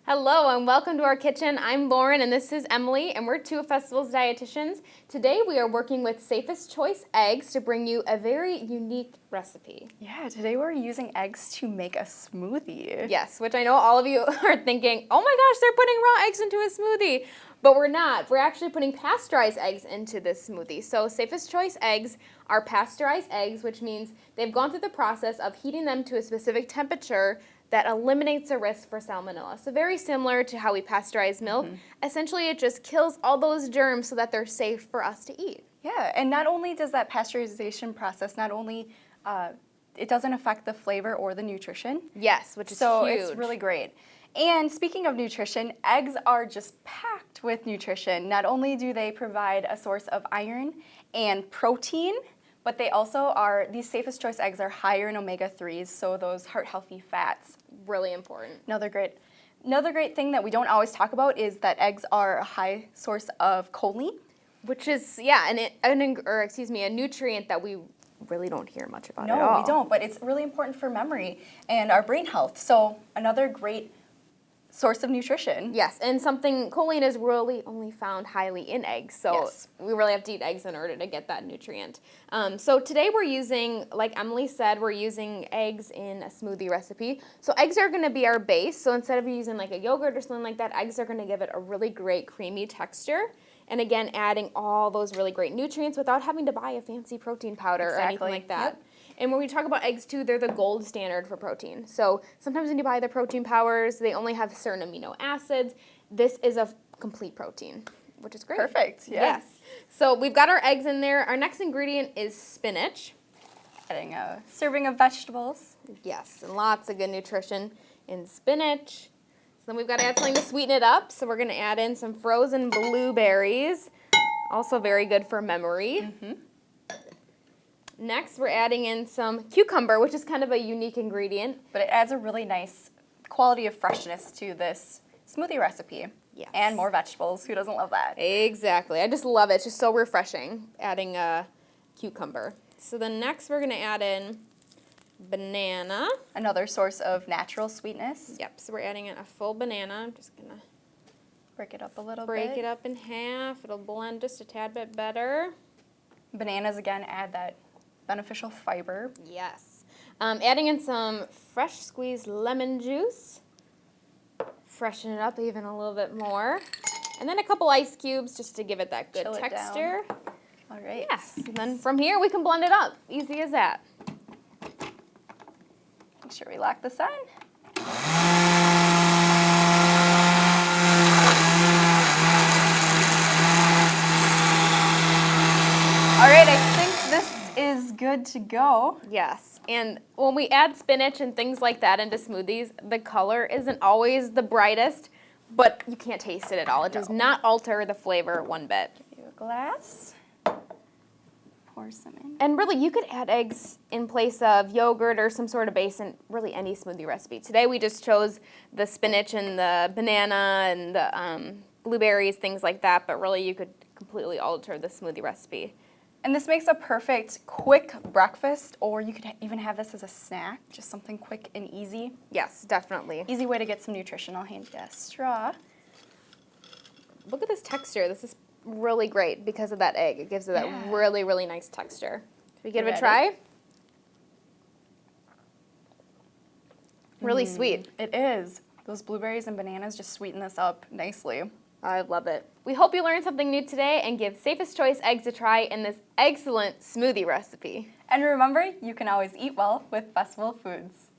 Hello and welcome to our kitchen. I'm Lauren and this is Emily and we're two of Festival's dietitians. Today we are working with Safest Choice eggs to bring you a very unique recipe. Yeah, today we're using eggs to make a smoothie. Yes, which I know all of you are thinking, oh my gosh, they're putting raw eggs into a smoothie. But we're not. We're actually putting pasteurized eggs into this smoothie. So Safest Choice eggs are pasteurized eggs, which means they've gone through the process of heating them to a specific temperature that eliminates the risk for salmonella. So very similar to how we pasteurize milk. Essentially, it just kills all those germs so that they're safe for us to eat. Yeah, and not only does that pasteurization process, it doesn't affect the flavor or the nutrition. Yes, which is so huge. It's really great. And speaking of nutrition, eggs are just packed with nutrition. Not only do they provide a source of iron and protein, but they also are, these Safest Choice eggs are higher in omega-3s, so those heart-healthy fats. Really important. Another great thing that we don't always talk about is that eggs are a high source of choline. Which is, yeah, a nutrient that we really don't hear much about at all. No, we don't, but it's really important for memory and our brain health. So another great source of nutrition. Yes, and choline is really only found highly in eggs, so yes. We really have to eat eggs in order to get that nutrient. So today we're using, like Emily said, we're using eggs in a smoothie recipe. So eggs are going to be our base, so instead of using like a yogurt or something like that, eggs are going to give it a really great creamy texture. And again, adding all those really great nutrients without having to buy a fancy protein powder or anything like that. Yep. And when we talk about eggs too, they're the gold standard for protein. So sometimes when you buy the protein powders, they only have certain amino acids. This is a complete protein, which is great. Perfect, yeah. Yes. So we've got our eggs in there. Our next ingredient is spinach. Adding a serving of vegetables. Yes, and lots of good nutrition in spinach. So then we've got to add something to sweeten it up. So we're going to add in some frozen blueberries, also very good for memory. Next, we're adding in some cucumber, which is kind of a unique ingredient. But it adds a really nice quality of freshness to this smoothie recipe. Yes. And more vegetables. Who doesn't love that? Exactly. I just love it. It's just so refreshing, adding a cucumber. So then next, we're going to add in banana. Another source of natural sweetness. Yep, so we're adding in a full banana. I'm just going to break it up a little bit. Break it up in half. It'll blend just a tad bit better. Bananas, again, add that beneficial fiber. Yes. Adding in some fresh squeezed lemon juice. Freshen it up even a little bit more. And then a couple ice cubes just to give it that good texture. All right. Yes. And then from here we can blend it up. Easy as that. Make sure we lock this on. All right, I think this is good to go. Yes, and when we add spinach and things like that into smoothies, the color isn't always the brightest, but you can't taste it at all. It does not alter the flavor one bit. Give you a glass. Pour some in. And really, you could add eggs in place of yogurt or some sort of base in really any smoothie recipe. Today we just chose the spinach and the banana and the blueberries, things like that, but really you could completely alter the smoothie recipe. And this makes a perfect quick breakfast, or you could even have this as a snack, just something quick and easy. Yes, definitely. Easy way to get some nutrition. I'll hand you a straw. Look at this texture. This is really great because of that egg. It gives it that really, really nice texture. Should we give it a try? Really sweet. It is. Those blueberries and bananas just sweeten this up nicely. I love it. We hope you learned something new today and give Safest Choice eggs a try in this excellent smoothie recipe. And remember, you can always eat well with Festival Foods.